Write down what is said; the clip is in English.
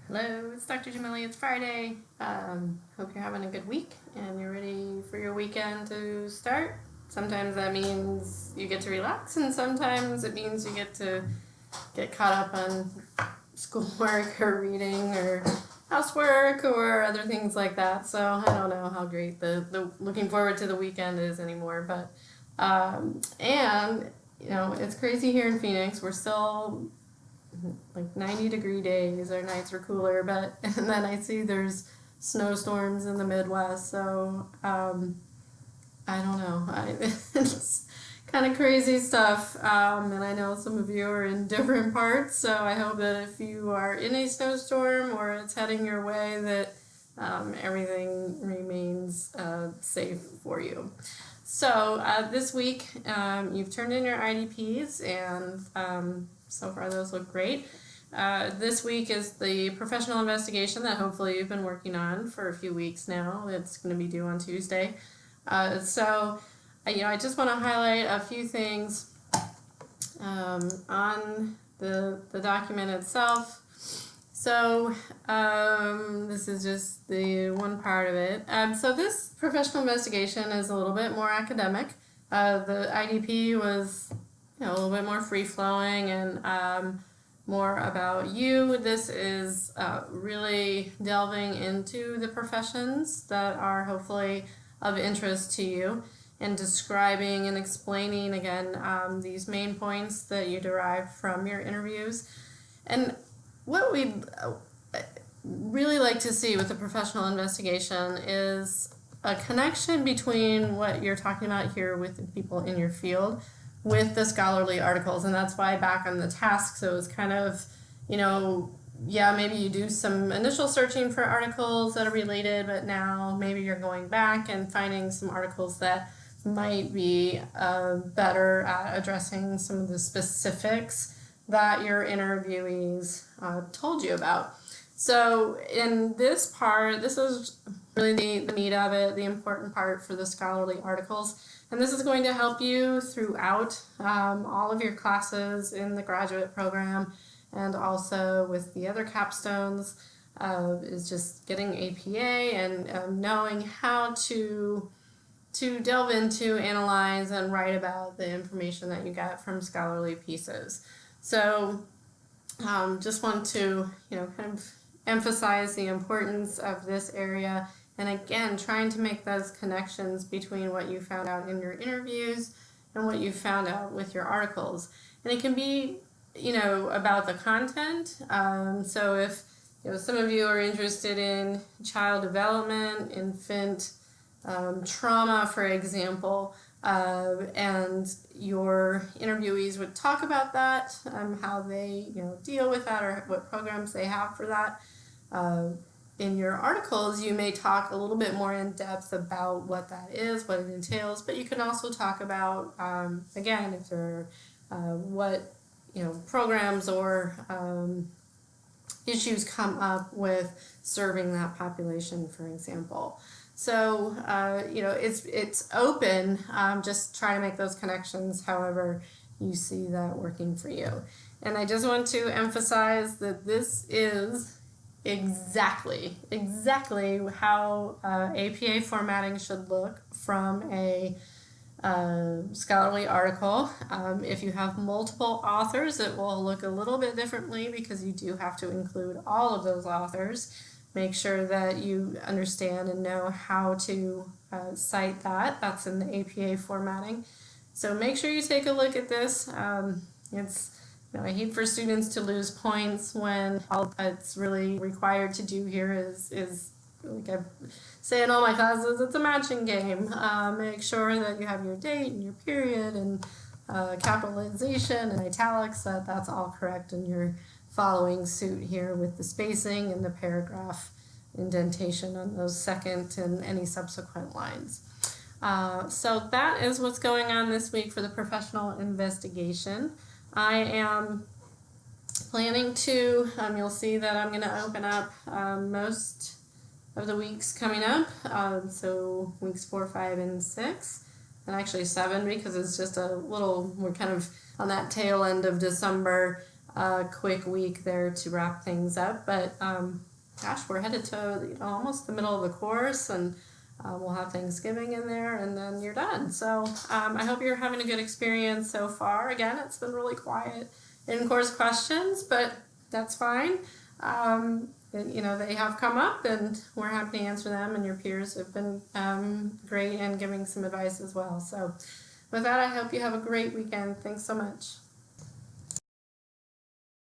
Hello, it's Dr. Jamili. It's Friday. Hope you're having a good week and you're ready for your weekend to start. Sometimes that means you get to relax, and sometimes it means you get to get caught up on schoolwork or reading or housework or other things like that. So I don't know how great the looking forward to the weekend is anymore. But and you know, it's crazy here in Phoenix. We're still like 90-degree days. Our nights are cooler, but and then I see there's snowstorms in the Midwest. So I don't know. It's kind of crazy stuff. And I know some of you are in different parts. So I hope that if you are in a snowstorm or it's heading your way, that everything remains safe for you. So this week, you've turned in your IDPs, and so far those look great. This week is the professional investigation that hopefully you've been working on for a few weeks now. It's going to be due on Tuesday. I just want to highlight a few things on the document itself. So this is just the one part of it. So this professional investigation is a little bit more academic. The IDP was a little bit more free-flowing and more about you. This is really delving into the professions that are hopefully of interest to you and describing and explaining again these main points that you derive from your interviews. And what we'd really like to see with the professional investigation is a connection between what you're talking about here with the people in your field with the scholarly articles. And that's why back on the task, so it's kind of, maybe you do some initial searching for articles that are related, but now maybe you're going back and finding some articles that might be better at addressing some of the specifics that your interviewees told you about. So in this part, this is really the meat of it, the important part for the scholarly articles. And this is going to help you throughout all of your classes in the graduate program and also with the other capstones, is just getting APA and knowing how to delve into, analyze, and write about the information that you get from scholarly pieces. So just want to, kind of emphasize the importance of this area. And again, trying to make those connections between what you found out in your interviews and what you found out with your articles. And it can be, about the content. So if, some of you are interested in child development, infant trauma, for example, and your interviewees would talk about that, how they, deal with that or what programs they have for that. In your articles, you may talk a little bit more in depth about what that is, what it entails, but you can also talk about, again, if there are what, programs or issues come up with serving that population, for example. So, it's open, just try to make those connections however you see that working for you. And I just want to emphasize that this is exactly how APA formatting should look from a scholarly article. If you have multiple authors, it will look a little bit differently because you do have to include all of those authors. Make sure that you understand and know how to cite that. That's in the APA formatting. So make sure you take a look at this. I hate for students to lose points when all that's really required to do here is like I say in all my classes, it's a matching game. Make sure that you have your date and your period and capitalization and italics, that's all correct, and you're following suit here with the spacing and the paragraph indentation on those second and any subsequent lines. So that is what's going on this week for the professional investigation. I am planning to, you'll see that I'm going to open up most of the weeks coming up, so weeks 4, 5, and 6, and actually 7 because it's just a little, we're kind of on that tail end of December. a quick week there to wrap things up. But gosh, we're headed to almost the middle of the course, and we'll have Thanksgiving in there, and then you're done. So I hope you're having a good experience so far. Again, it's been really quiet in course questions, but that's fine. They have come up, and we're happy to answer them, and your peers have been great in giving some advice as well. So with that, I hope you have a great weekend. Thanks so much.